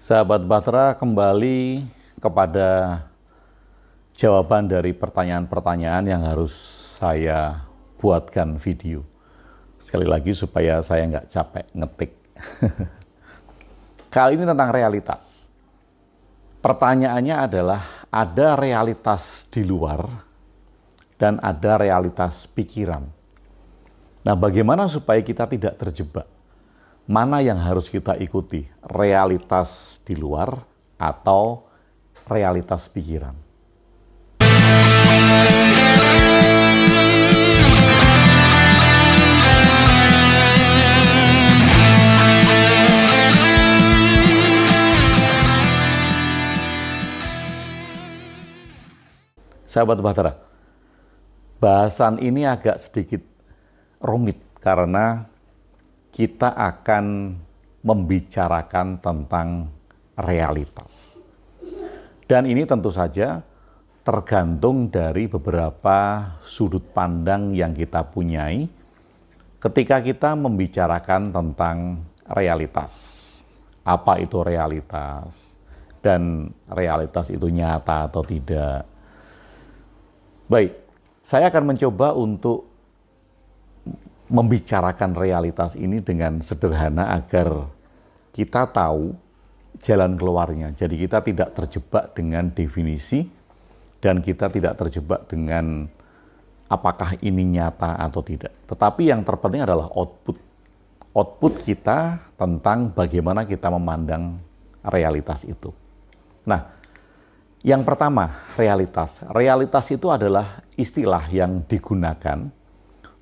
Sahabat Bahtera, kembali kepada jawaban dari pertanyaan-pertanyaan yang harus saya buatkan video. Sekali lagi supaya saya nggak capek ngetik. Kali ini tentang realitas. Pertanyaannya adalah, ada realitas di luar dan ada realitas pikiran. Nah, bagaimana supaya kita tidak terjebak? Mana yang harus kita ikuti? Realitas di luar atau realitas pikiran? Sahabat Bahtera, bahasan ini agak sedikit rumit karena kita akan membicarakan tentang realitas. Dan ini tentu saja tergantung dari beberapa sudut pandang yang kita punyai ketika kita membicarakan tentang realitas. Apa itu realitas? Dan realitas itu nyata atau tidak? Baik, saya akan mencoba untuk membicarakan realitas ini dengan sederhana agar kita tahu jalan keluarnya. Jadi kita tidak terjebak dengan definisi dan kita tidak terjebak dengan apakah ini nyata atau tidak. Tetapi yang terpenting adalah output. Output kita tentang bagaimana kita memandang realitas itu. Nah, yang pertama, realitas. Realitas itu adalah istilah yang digunakan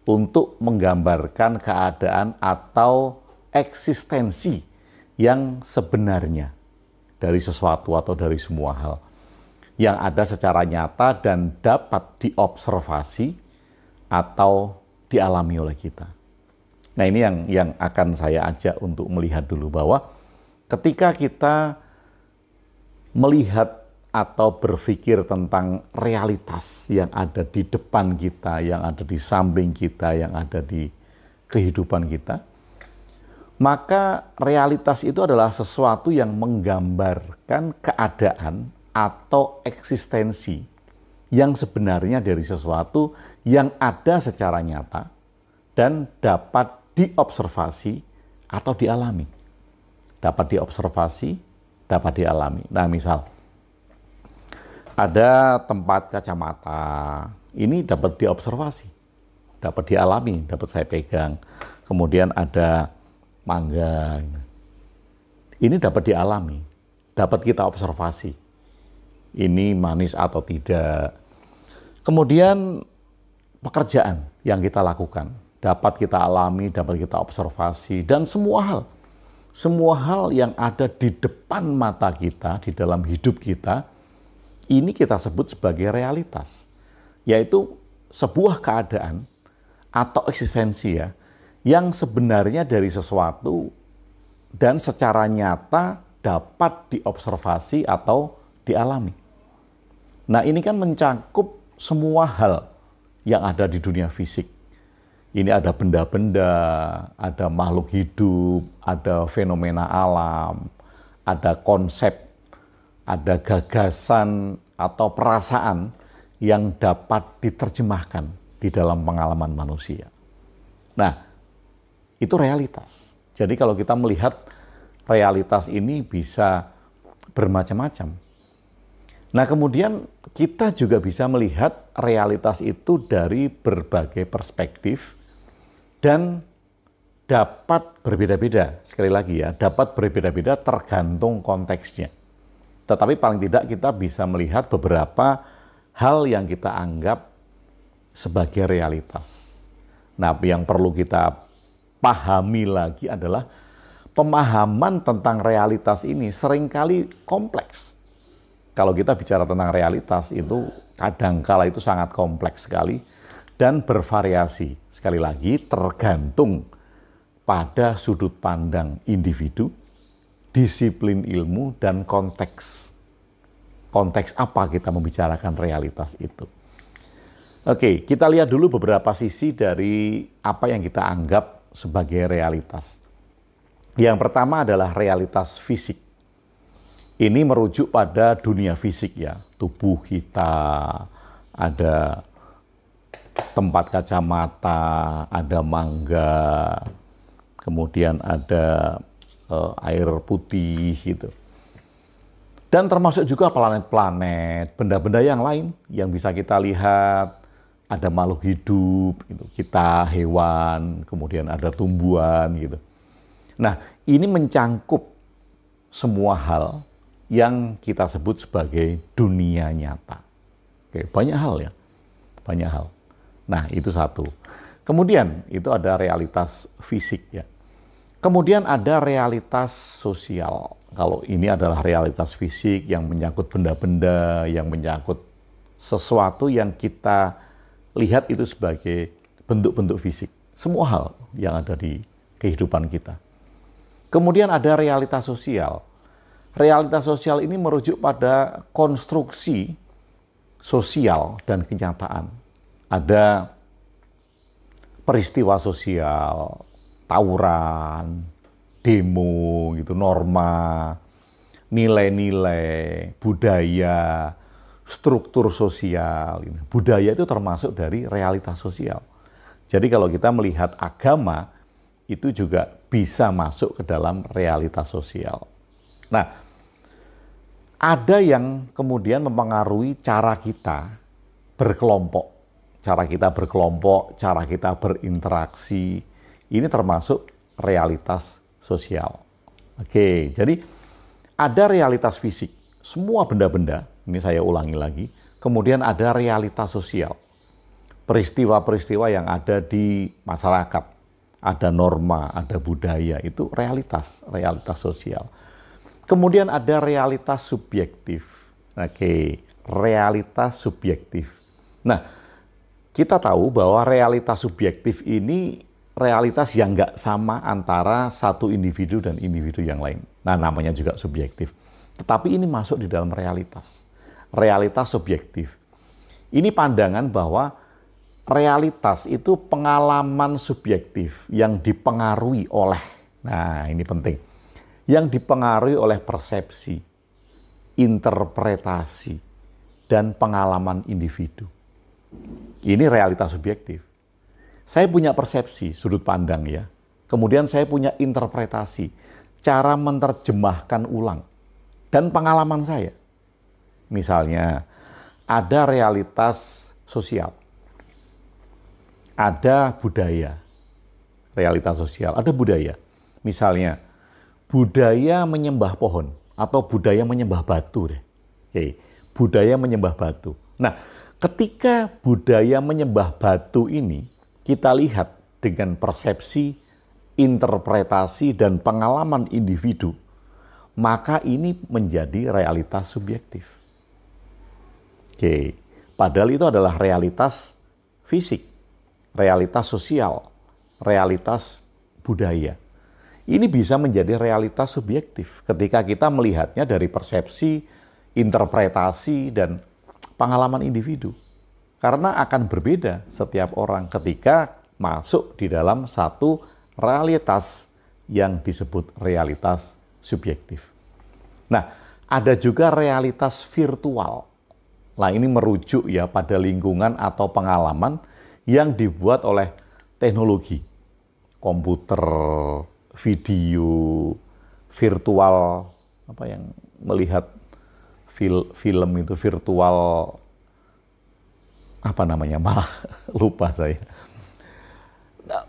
untuk menggambarkan keadaan atau eksistensi yang sebenarnya dari sesuatu atau dari semua hal yang ada secara nyata dan dapat diobservasi atau dialami oleh kita. Nah, ini yang akan saya ajak untuk melihat dulu bahwa ketika kita melihat atau berpikir tentang realitas yang ada di depan kita, yang ada di samping kita, yang ada di kehidupan kita, maka realitas itu adalah sesuatu yang menggambarkan keadaan atau eksistensi yang sebenarnya dari sesuatu yang ada secara nyata dan dapat diobservasi atau dialami. Dapat diobservasi, dapat dialami. Nah, misal ada tempat kacamata, ini dapat diobservasi, dapat dialami, dapat saya pegang. Kemudian ada mangga, ini dapat dialami, dapat kita observasi. Ini manis atau tidak. Kemudian pekerjaan yang kita lakukan, dapat kita alami, dapat kita observasi, dan semua hal yang ada di depan mata kita, di dalam hidup kita, ini kita sebut sebagai realitas, yaitu sebuah keadaan atau eksistensi ya, yang sebenarnya dari sesuatu dan secara nyata dapat diobservasi atau dialami. Nah, ini kan mencakup semua hal yang ada di dunia fisik. Ini ada benda-benda, ada makhluk hidup, ada fenomena alam, ada konsep, ada gagasan atau perasaan yang dapat diterjemahkan di dalam pengalaman manusia. Nah, itu realitas. Jadi kalau kita melihat realitas ini bisa bermacam-macam. Nah, kemudian kita juga bisa melihat realitas itu dari berbagai perspektif dan dapat berbeda-beda. Sekali lagi ya, dapat berbeda-beda tergantung konteksnya. Tetapi paling tidak kita bisa melihat beberapa hal yang kita anggap sebagai realitas. Nah, yang perlu kita pahami lagi adalah pemahaman tentang realitas ini seringkali kompleks. Kalau kita bicara tentang realitas itu kadangkala itu sangat kompleks sekali dan bervariasi. Sekali lagi tergantung pada sudut pandang individu, disiplin ilmu, dan konteks. Konteks apa kita membicarakan realitas itu. Oke, kita lihat dulu beberapa sisi dari apa yang kita anggap sebagai realitas. Yang pertama adalah realitas fisik. Ini merujuk pada dunia fisik ya, tubuh kita, ada tempat kacamata, ada mangga, kemudian ada air putih gitu. Dan termasuk juga planet-planet, benda-benda yang lain yang bisa kita lihat, ada makhluk hidup, gitu. Kita hewan, kemudian ada tumbuhan gitu. Nah, ini mencangkup semua hal yang kita sebut sebagai dunia nyata. Oke, banyak hal ya, banyak hal. Nah, itu satu. Kemudian itu ada realitas fisik ya. Kemudian ada realitas sosial. Kalau ini adalah realitas fisik yang menyangkut benda-benda, yang menyangkut sesuatu yang kita lihat itu sebagai bentuk-bentuk fisik. Semua hal yang ada di kehidupan kita. Kemudian ada realitas sosial. Realitas sosial ini merujuk pada konstruksi sosial dan kenyataan. Ada peristiwa sosial, tawuran, demo, gitu, norma, nilai-nilai, budaya, struktur sosial. Budaya itu termasuk dari realitas sosial. Jadi kalau kita melihat agama, itu juga bisa masuk ke dalam realitas sosial. Nah, ada yang kemudian mempengaruhi cara kita berkelompok. Cara kita berkelompok, cara kita berinteraksi, ini termasuk realitas sosial. Oke, jadi ada realitas fisik, semua benda-benda, ini saya ulangi lagi, kemudian ada realitas sosial. Peristiwa-peristiwa yang ada di masyarakat, ada norma, ada budaya, itu realitas sosial. Kemudian ada realitas subjektif. Oke, realitas subjektif. Nah, kita tahu bahwa realitas subjektif ini realitas yang nggak sama antara satu individu dan individu yang lain. Nah, namanya juga subjektif. Tetapi ini masuk di dalam realitas. Realitas subjektif. Ini pandangan bahwa realitas itu pengalaman subjektif yang dipengaruhi oleh, nah ini penting, yang dipengaruhi oleh persepsi, interpretasi, dan pengalaman individu. Ini realitas subjektif. Saya punya persepsi, sudut pandang ya, kemudian saya punya interpretasi, cara menerjemahkan ulang, dan pengalaman saya. Misalnya, ada realitas sosial. Ada budaya, realitas sosial, ada budaya. Misalnya, budaya menyembah pohon atau budaya menyembah batu deh. Oke, budaya menyembah batu. Nah, ketika budaya menyembah batu ini kita lihat dengan persepsi, interpretasi, dan pengalaman individu, maka ini menjadi realitas subjektif. Oke, padahal itu adalah realitas fisik, realitas sosial, realitas budaya. Ini bisa menjadi realitas subjektif ketika kita melihatnya dari persepsi, interpretasi, dan pengalaman individu. Karena akan berbeda setiap orang ketika masuk di dalam satu realitas yang disebut realitas subjektif. Nah, ada juga realitas virtual. Nah, ini merujuk ya pada lingkungan atau pengalaman yang dibuat oleh teknologi, komputer, video, virtual, apa yang melihat film itu virtual, apa namanya, malah lupa saya.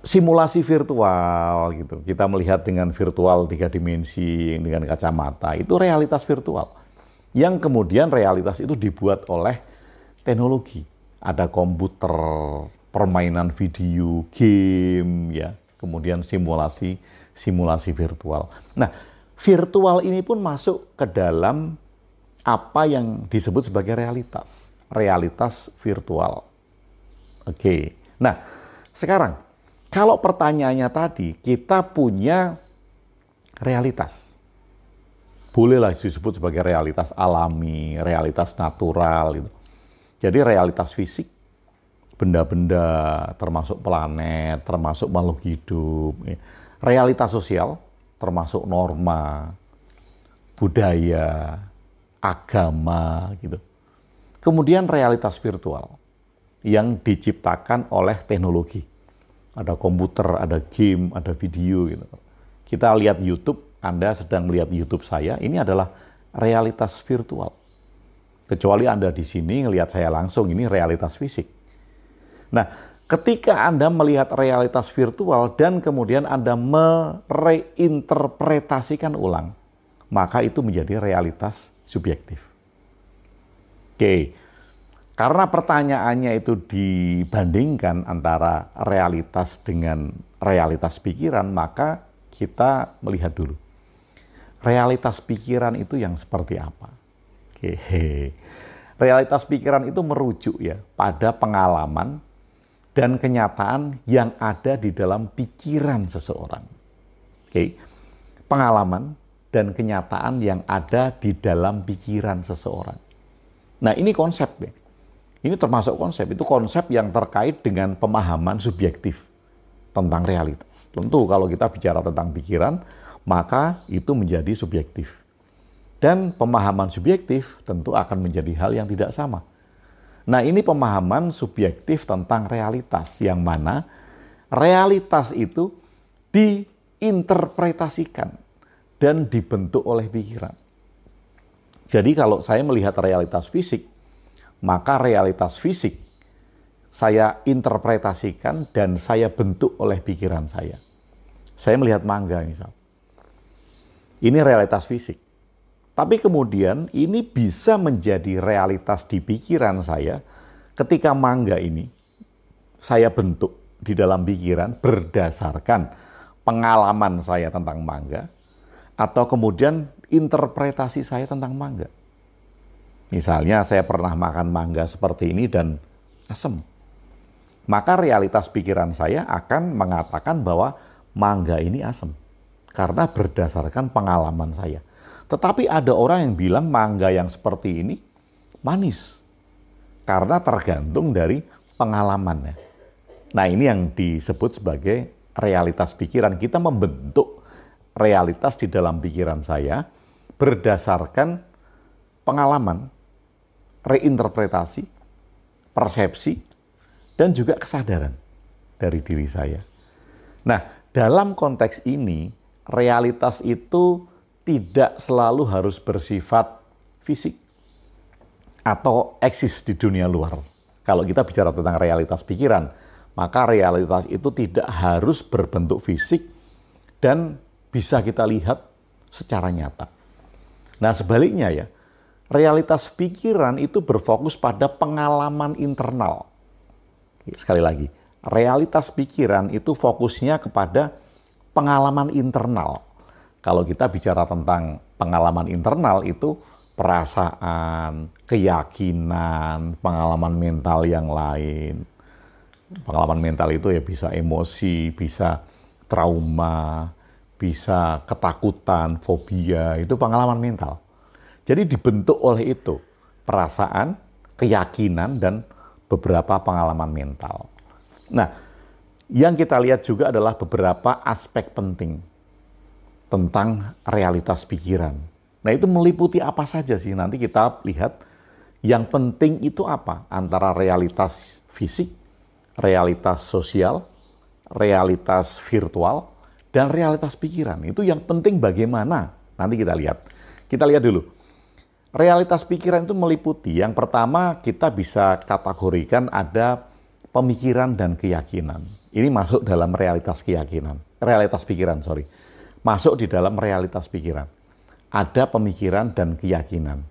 Simulasi virtual gitu. Kita melihat dengan virtual 3 dimensi dengan kacamata. Itu realitas virtual. Yang kemudian realitas itu dibuat oleh teknologi. Ada komputer, permainan video, game ya. Kemudian simulasi virtual. Nah, virtual ini pun masuk ke dalam apa yang disebut sebagai realitas virtual. Oke. Nah, sekarang kalau pertanyaannya tadi, kita punya realitas. Bolehlah disebut sebagai realitas alami, realitas natural. Gitu. Jadi realitas fisik, benda-benda, termasuk planet, termasuk makhluk hidup. Realitas sosial, termasuk norma, budaya, agama gitu. Kemudian realitas virtual yang diciptakan oleh teknologi. Ada komputer, ada game, ada video gitu. Kita lihat YouTube, Anda sedang melihat YouTube saya, ini adalah realitas virtual. Kecuali Anda di sini ngelihat saya langsung, ini realitas fisik. Nah, ketika Anda melihat realitas virtual dan kemudian Anda mereinterpretasikan ulang, maka itu menjadi realitas subjektif. Oke, karena pertanyaannya itu dibandingkan antara realitas dengan realitas pikiran, maka kita melihat dulu. Realitas pikiran itu yang seperti apa? Oke. Realitas pikiran itu merujuk ya pada pengalaman dan kenyataan yang ada di dalam pikiran seseorang. Oke. Pengalaman dan kenyataan yang ada di dalam pikiran seseorang. Nah, ini konsep ya. Ini termasuk konsep. Itu konsep yang terkait dengan pemahaman subjektif tentang realitas. Tentu kalau kita bicara tentang pikiran, maka itu menjadi subjektif. Dan pemahaman subjektif tentu akan menjadi hal yang tidak sama. Nah, ini pemahaman subjektif tentang realitas, yang mana realitas itu diinterpretasikan dan dibentuk oleh pikiran. Jadi kalau saya melihat realitas fisik, maka realitas fisik saya interpretasikan dan saya bentuk oleh pikiran saya. Saya melihat mangga misal. Ini realitas fisik. Tapi kemudian ini bisa menjadi realitas di pikiran saya ketika mangga ini saya bentuk di dalam pikiran berdasarkan pengalaman saya tentang mangga, atau kemudian interpretasi saya tentang mangga. Misalnya saya pernah makan mangga seperti ini dan asam. Maka realitas pikiran saya akan mengatakan bahwa mangga ini asam. Karena berdasarkan pengalaman saya. Tetapi ada orang yang bilang mangga yang seperti ini manis. Karena tergantung dari pengalamannya. Nah, ini yang disebut sebagai realitas pikiran. Kita membentuk realitas di dalam pikiran saya berdasarkan pengalaman, reinterpretasi, persepsi, dan juga kesadaran dari diri saya. Nah, dalam konteks ini, realitas itu tidak selalu harus bersifat fisik atau eksis di dunia luar. Kalau kita bicara tentang realitas pikiran, maka realitas itu tidak harus berbentuk fisik dan bisa kita lihat secara nyata. Nah, sebaliknya ya, realitas pikiran itu berfokus pada pengalaman internal. Sekali lagi, realitas pikiran itu fokusnya kepada pengalaman internal. Kalau kita bicara tentang pengalaman internal itu perasaan, keyakinan, pengalaman mental yang lain. Pengalaman mental itu ya bisa emosi, bisa trauma, bisa ketakutan, fobia, itu pengalaman mental. Jadi dibentuk oleh itu perasaan, keyakinan, dan beberapa pengalaman mental. Nah, yang kita lihat juga adalah beberapa aspek penting tentang realitas pikiran. Nah, itu meliputi apa saja sih? Nanti kita lihat yang penting itu apa antara realitas fisik, realitas sosial, realitas virtual, dan realitas pikiran. Itu yang penting bagaimana? Nanti kita lihat. Kita lihat dulu. Realitas pikiran itu meliputi, yang pertama kita bisa kategorikan ada pemikiran dan keyakinan. Ini masuk dalam realitas keyakinan. Realitas pikiran, sorry. Masuk di dalam realitas pikiran. Ada pemikiran dan keyakinan.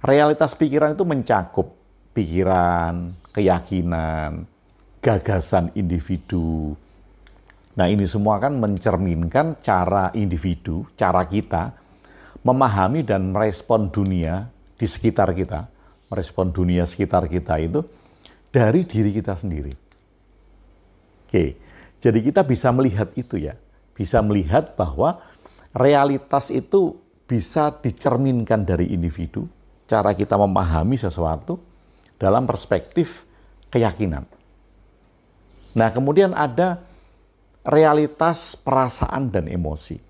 Realitas pikiran itu mencakup pikiran, keyakinan, gagasan individu. Nah, ini semua kan mencerminkan cara individu, cara kita memahami dan merespon dunia di sekitar kita, merespon dunia sekitar kita itu dari diri kita sendiri. Oke, jadi kita bisa melihat itu ya, bisa melihat bahwa realitas itu bisa dicerminkan dari individu, cara kita memahami sesuatu dalam perspektif keyakinan. Nah, kemudian ada realitas perasaan dan emosi.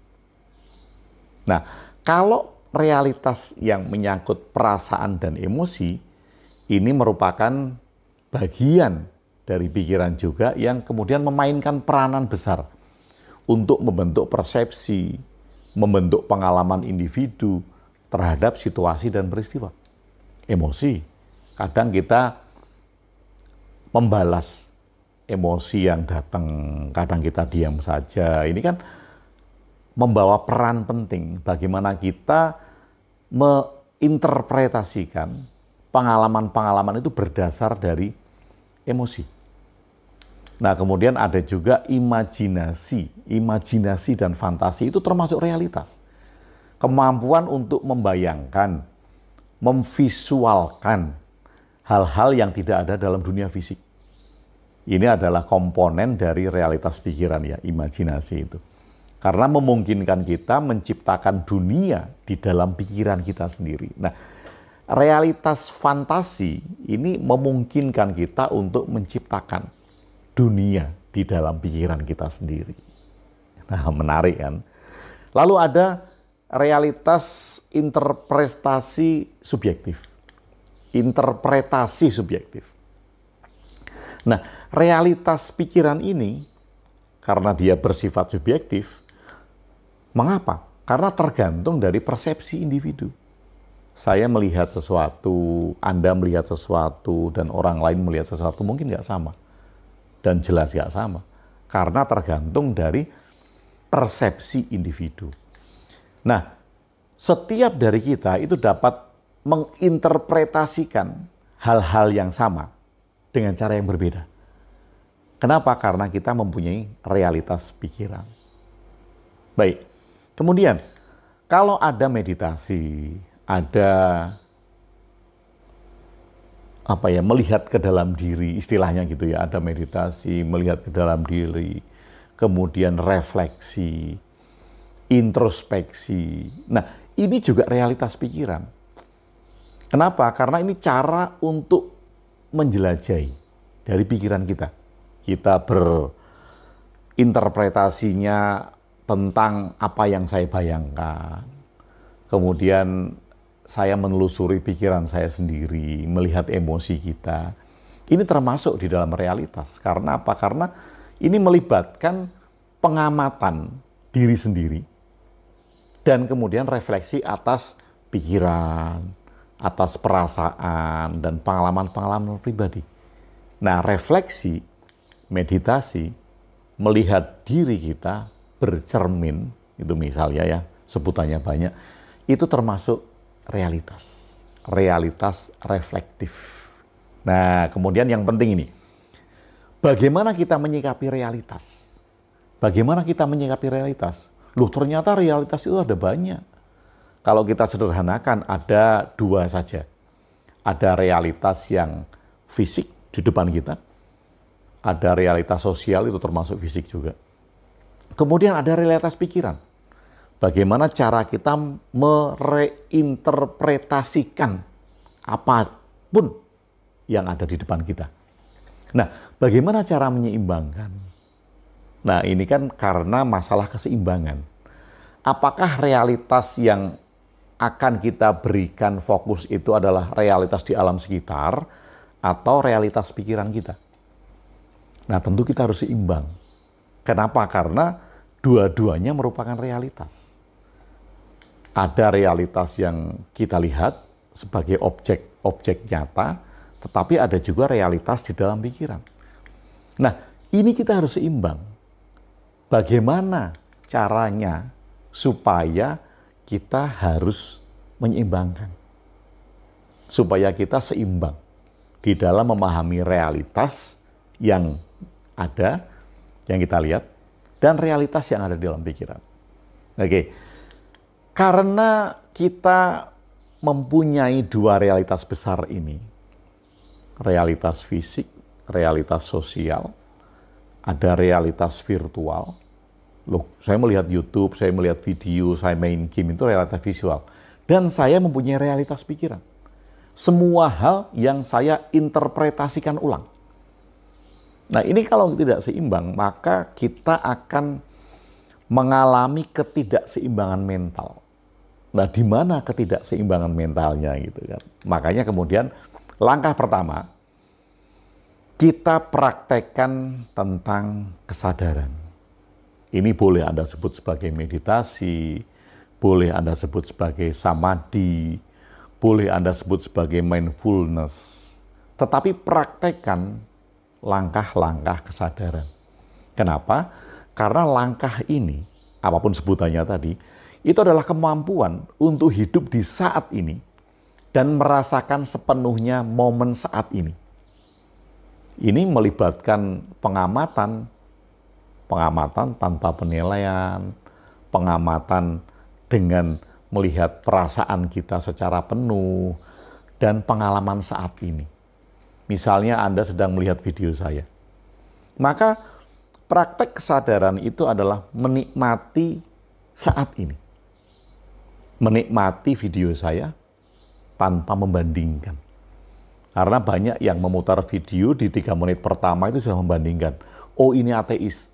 Nah, kalau realitas yang menyangkut perasaan dan emosi ini merupakan bagian dari pikiran juga yang kemudian memainkan peranan besar untuk membentuk persepsi, membentuk pengalaman individu terhadap situasi dan peristiwa. Emosi, kadang kita membalas emosi yang datang, kadang kita diam saja. Ini kan membawa peran penting bagaimana kita menginterpretasikan pengalaman-pengalaman itu berdasar dari emosi. Nah, kemudian ada juga imajinasi. Imajinasi dan fantasi itu termasuk realitas. Kemampuan untuk membayangkan, memvisualkan hal-hal yang tidak ada dalam dunia fisik. Ini adalah komponen dari realitas pikiran ya, imajinasi itu. Karena memungkinkan kita menciptakan dunia di dalam pikiran kita sendiri. Nah, realitas fantasi ini memungkinkan kita untuk menciptakan dunia di dalam pikiran kita sendiri. Nah, menarik kan? Lalu ada realitas interpretasi subjektif. Interpretasi subjektif. Nah, realitas pikiran ini karena dia bersifat subjektif, mengapa? Karena tergantung dari persepsi individu. Saya melihat sesuatu, Anda melihat sesuatu, dan orang lain melihat sesuatu mungkin nggak sama. Dan jelas nggak sama. Karena tergantung dari persepsi individu. Nah, setiap dari kita itu dapat menginterpretasikan hal-hal yang sama dengan cara yang berbeda. Kenapa? Karena kita mempunyai realitas pikiran. Baik, kemudian kalau ada meditasi, ada melihat ke dalam diri, istilahnya gitu ya, ada meditasi, melihat ke dalam diri, kemudian refleksi, introspeksi. Nah, ini juga realitas pikiran. Kenapa? Karena ini cara untuk menjelajahi dari pikiran kita. Kita berinterpretasinya tentang apa yang saya bayangkan. Kemudian saya menelusuri pikiran saya sendiri, melihat emosi kita. Ini termasuk di dalam realitas. Karena apa? Karena ini melibatkan pengamatan diri sendiri dan kemudian refleksi atas pikiran, atas perasaan, dan pengalaman-pengalaman pribadi. Nah, refleksi, meditasi, melihat diri kita bercermin, itu misalnya ya, sebutannya banyak, itu termasuk realitas reflektif. Nah, kemudian yang penting ini, bagaimana kita menyikapi realitas? Bagaimana kita menyikapi realitas? Loh, ternyata realitas itu ada banyak. Kalau kita sederhanakan, ada dua saja. Ada realitas yang fisik di depan kita, ada realitas sosial, itu termasuk fisik juga. Kemudian ada realitas pikiran. Bagaimana cara kita mereinterpretasikan apapun yang ada di depan kita. Nah, bagaimana cara menyeimbangkan? Nah, ini kan karena masalah keseimbangan. Apakah realitas yang akan kita berikan fokus itu adalah realitas di alam sekitar atau realitas pikiran kita? Nah, tentu kita harus seimbang. Kenapa? Karena dua-duanya merupakan realitas. Ada realitas yang kita lihat sebagai objek nyata, tetapi ada juga realitas di dalam pikiran. Nah, ini kita harus seimbang. Bagaimana caranya supaya kita harus menyeimbangkan? Supaya kita seimbang di dalam memahami realitas yang ada, yang kita lihat, dan realitas yang ada di dalam pikiran. Oke. Karena kita mempunyai dua realitas besar ini, realitas fisik, realitas sosial, ada realitas virtual. Loh, saya melihat YouTube, saya melihat video, saya main game, itu realitas visual. Dan saya mempunyai realitas pikiran. Semua hal yang saya interpretasikan ulang. Nah, ini kalau tidak seimbang, maka kita akan mengalami ketidakseimbangan mental. Nah, di mana ketidakseimbangan mentalnya gitu kan. Makanya kemudian langkah pertama, kita praktekkan tentang kesadaran. Ini boleh Anda sebut sebagai meditasi, boleh Anda sebut sebagai samadhi, boleh Anda sebut sebagai mindfulness. Tetapi praktekkan langkah-langkah kesadaran. Kenapa? Karena langkah ini, apapun sebutannya tadi, itu adalah kemampuan untuk hidup di saat ini dan merasakan sepenuhnya momen saat ini. Ini melibatkan pengamatan tanpa penilaian, pengamatan dengan melihat perasaan kita secara penuh, dan pengalaman saat ini. Misalnya Anda sedang melihat video saya. Maka praktek kesadaran itu adalah menikmati saat ini. Menikmati video saya tanpa membandingkan. Karena banyak yang memutar video di 3 menit pertama itu sudah membandingkan. Oh, ini ateis.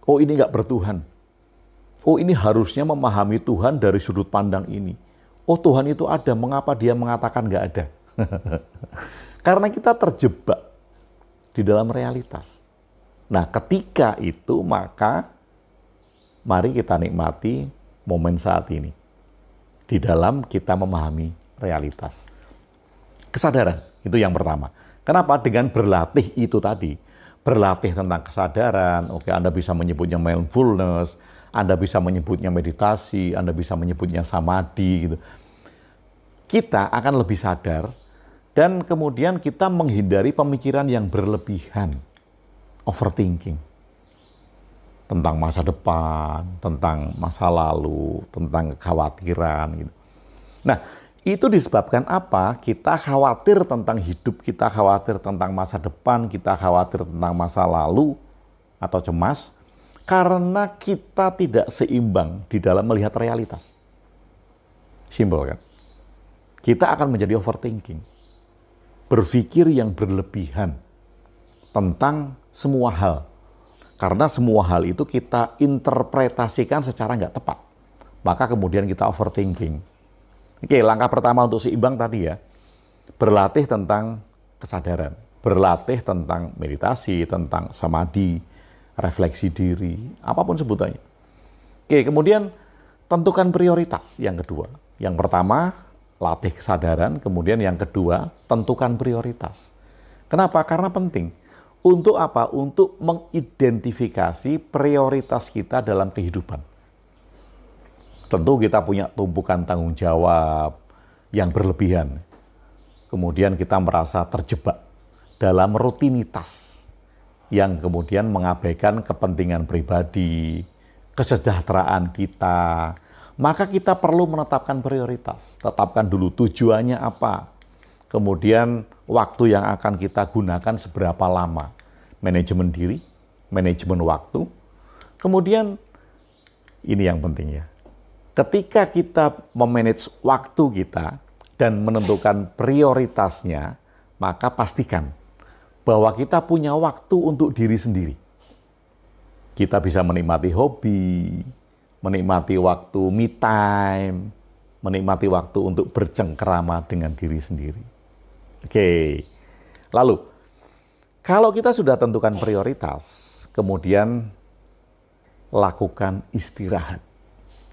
Oh, ini nggak bertuhan. Oh, ini harusnya memahami Tuhan dari sudut pandang ini. Oh, Tuhan itu ada, mengapa dia mengatakan nggak ada? Karena kita terjebak di dalam realitas. Nah, ketika itu maka mari kita nikmati momen saat ini. Di dalam kita memahami realitas. Kesadaran, itu yang pertama. Kenapa? Dengan berlatih itu tadi. Berlatih tentang kesadaran, oke, Anda bisa menyebutnya mindfulness, Anda bisa menyebutnya meditasi, Anda bisa menyebutnya samadhi gitu. Kita akan lebih sadar dan kemudian kita menghindari pemikiran yang berlebihan, overthinking. Tentang masa depan, tentang masa lalu, tentang kekhawatiran gitu. Nah, itu disebabkan apa? Kita khawatir tentang hidup, kita khawatir tentang masa depan, kita khawatir tentang masa lalu atau cemas karena kita tidak seimbang di dalam melihat realitas. Simpel kan? Kita akan menjadi overthinking. Berpikir yang berlebihan tentang semua hal. Karena semua hal itu kita interpretasikan secara nggak tepat. Maka kemudian kita overthinking. Oke, langkah pertama untuk seimbang tadi ya. Berlatih tentang kesadaran. Berlatih tentang meditasi, tentang samadhi, refleksi diri, apapun sebutannya. Oke, kemudian tentukan prioritas yang kedua. Yang pertama, latih kesadaran. Kemudian yang kedua, tentukan prioritas. Kenapa? Karena penting. Untuk apa? Untuk mengidentifikasi prioritas kita dalam kehidupan. Tentu kita punya tumpukan tanggung jawab yang berlebihan. Kemudian kita merasa terjebak dalam rutinitas yang kemudian mengabaikan kepentingan pribadi, kesejahteraan kita. Maka kita perlu menetapkan prioritas. Tetapkan dulu tujuannya apa. Kemudian waktu yang akan kita gunakan seberapa lama. Manajemen diri, manajemen waktu. Kemudian ini yang penting ya. Ketika kita memanage waktu kita dan menentukan prioritasnya, maka pastikan bahwa kita punya waktu untuk diri sendiri. Kita bisa menikmati hobi, menikmati waktu me time, menikmati waktu untuk bercengkerama dengan diri sendiri. Oke, lalu kalau kita sudah tentukan prioritas, kemudian lakukan istirahat,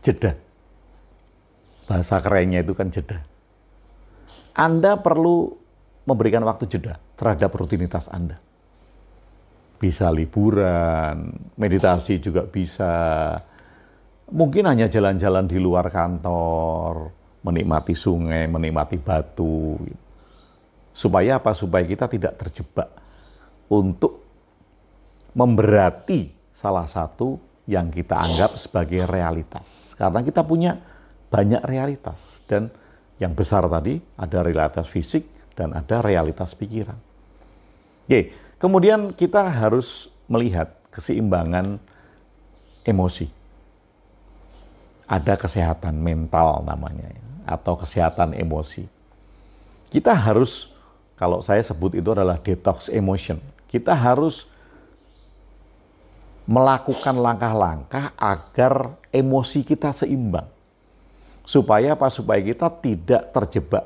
jeda. Bahasa kerennya itu kan jeda. Anda perlu memberikan waktu jeda terhadap rutinitas Anda. Bisa liburan, meditasi juga bisa. Mungkin hanya jalan-jalan di luar kantor, menikmati sungai, menikmati batu. Supaya apa? Supaya kita tidak terjebak untuk memberati salah satu yang kita anggap sebagai realitas. Karena kita punya banyak realitas. Dan yang besar tadi ada realitas fisik dan ada realitas pikiran. Oke, kemudian kita harus melihat keseimbangan emosi. Ada kesehatan mental namanya, atau kesehatan emosi. Kita harus, kalau saya sebut itu adalah detox emotion. Kita harus melakukan langkah-langkah agar emosi kita seimbang. Supaya apa? Supaya kita tidak terjebak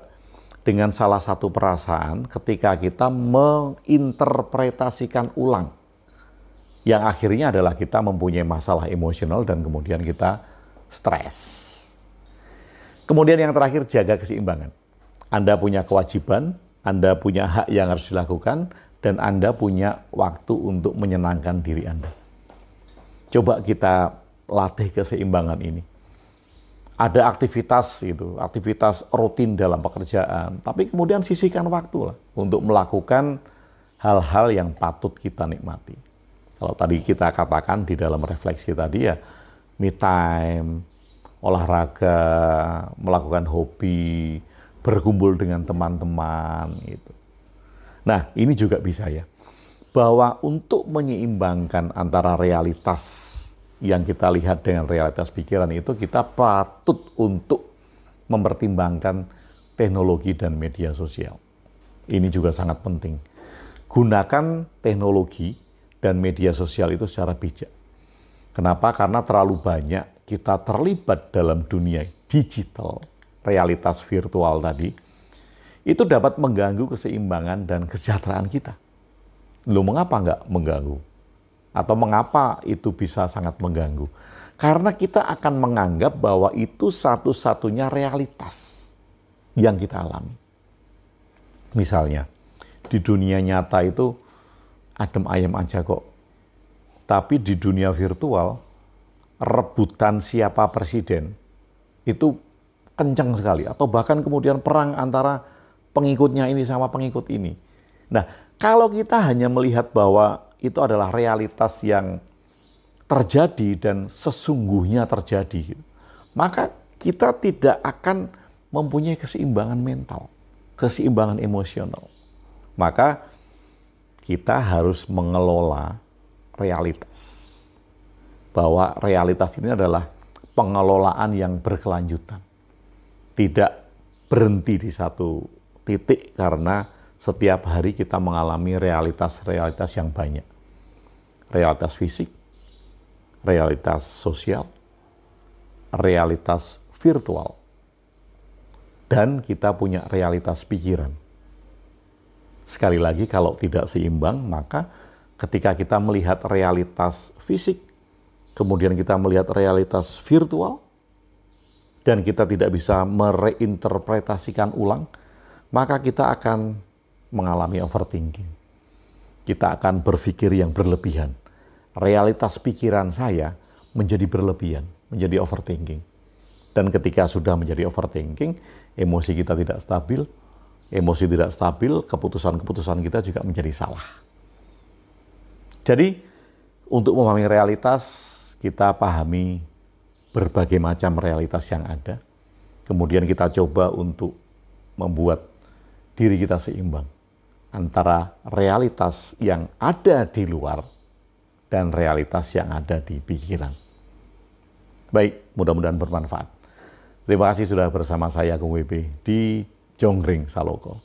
dengan salah satu perasaan ketika kita menginterpretasikan ulang. Yang akhirnya adalah kita mempunyai masalah emosional dan kemudian kita stres. Kemudian yang terakhir, jaga keseimbangan. Anda punya kewajiban, Anda punya hak yang harus dilakukan, dan Anda punya waktu untuk menyenangkan diri Anda. Coba kita latih keseimbangan ini. Ada aktivitas itu, aktivitas rutin dalam pekerjaan, tapi kemudian sisihkan waktu lah untuk melakukan hal-hal yang patut kita nikmati. Kalau tadi kita katakan di dalam refleksi tadi ya, me time, olahraga, melakukan hobi, berkumpul dengan teman-teman gitu. Nah, ini juga bisa ya. Bahwa untuk menyeimbangkan antara realitas yang kita lihat dengan realitas pikiran itu, kita patut untuk mempertimbangkan teknologi dan media sosial. Ini juga sangat penting. Gunakan teknologi dan media sosial itu secara bijak. Kenapa? Karena terlalu banyak kita terlibat dalam dunia digital, realitas virtual tadi, itu dapat mengganggu keseimbangan dan kesejahteraan kita. Loh, mengapa nggak mengganggu? Atau mengapa itu bisa sangat mengganggu? Karena kita akan menganggap bahwa itu satu-satunya realitas yang kita alami. Misalnya, di dunia nyata itu adem ayem aja kok. Tapi di dunia virtual, rebutan siapa presiden itu kencang sekali. Atau bahkan kemudian perang antara pengikutnya ini sama pengikut ini. Nah, kalau kita hanya melihat bahwa itu adalah realitas yang terjadi dan sesungguhnya terjadi, maka kita tidak akan mempunyai keseimbangan mental, keseimbangan emosional. Maka kita harus mengelola realitas. Bahwa realitas ini adalah pengelolaan yang berkelanjutan. Tidak berhenti di satu titik karena setiap hari kita mengalami realitas-realitas yang banyak. Realitas fisik, realitas sosial, realitas virtual, dan kita punya realitas pikiran. Sekali lagi, kalau tidak seimbang, maka ketika kita melihat realitas fisik, kemudian kita melihat realitas virtual, dan kita tidak bisa mereinterpretasikan ulang, maka kita akan mengalami overthinking. Kita akan berpikir yang berlebihan. Realitas pikiran saya menjadi berlebihan, menjadi overthinking. Dan ketika sudah menjadi overthinking, emosi kita tidak stabil, keputusan-keputusan kita juga menjadi salah. Jadi, untuk memahami realitas, kita pahami berbagai macam realitas yang ada. Kemudian kita coba untuk membuat diri kita seimbang antara realitas yang ada di luar dan realitas yang ada di pikiran. Baik, mudah-mudahan bermanfaat. Terima kasih sudah bersama saya, Kung WB, di Jonggring Saloko.